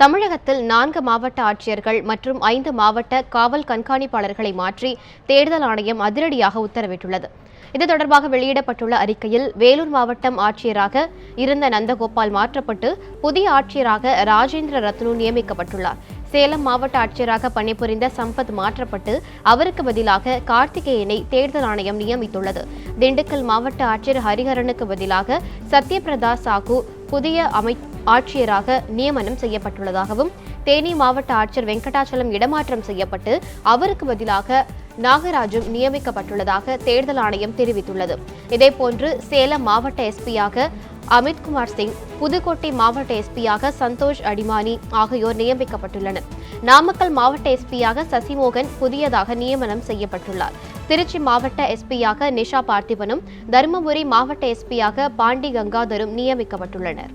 தமிழகத்தில் 4 மாவட்ட ஆட்சியர்கள் மற்றும் 5 மாவட்ட காவல் கண்காணிப்பாளர்களை மாற்றி தேர்தல் ஆணையம் அதிரடியாக உத்தரவிட்டுள்ளது. இது தொடர்பாக வெளியிடப்பட்டுள்ள அறிக்கையில், வேலூர் மாவட்டம் ஆட்சியராக இருந்த நந்தகோபால் மாற்றப்பட்டு புதிய ஆட்சியராக ராஜேந்திர ரத்னு நியமிக்கப்பட்டுள்ளார். சேலம் மாவட்ட ஆட்சியராக பணிபுரிந்த சம்பத் மாற்றப்பட்டு அவருக்கு பதிலாக கார்த்திகேயனை தேர்தல் ஆணையம் நியமித்துள்ளது. திண்டுக்கல் மாவட்ட ஆட்சியர் ஹரிஹரனுக்கு பதிலாக சத்யபிரதா சாஹூ புதிய ஆட்சியராக நியமனம் செய்யப்பட்டுள்ளதாகவும், தேனி மாவட்ட ஆட்சியர் வெங்கடாச்சலம் இடமாற்றம் செய்யப்பட்டு அவருக்கு பதிலாக நாகராஜும் நியமிக்கப்பட்டுள்ளதாக தேர்தல் ஆணையம் தெரிவித்துள்ளது. இதேபோன்று சேலம் மாவட்ட எஸ்பியாக அமித்குமார் சிங், புதுக்கோட்டை மாவட்ட எஸ்பியாக சந்தோஷ் அடிமானி ஆகியோர் நியமிக்கப்பட்டுள்ளனர். நாமக்கல் மாவட்ட எஸ்பியாக சசிமோகன் புதியதாக நியமனம் செய்யப்பட்டுள்ளார். திருச்சி மாவட்ட எஸ்பியாக நிஷா பார்த்திபனும், தருமபுரி மாவட்ட எஸ்பியாக பாண்டி கங்காதரும் நியமிக்கப்பட்டுள்ளனர்.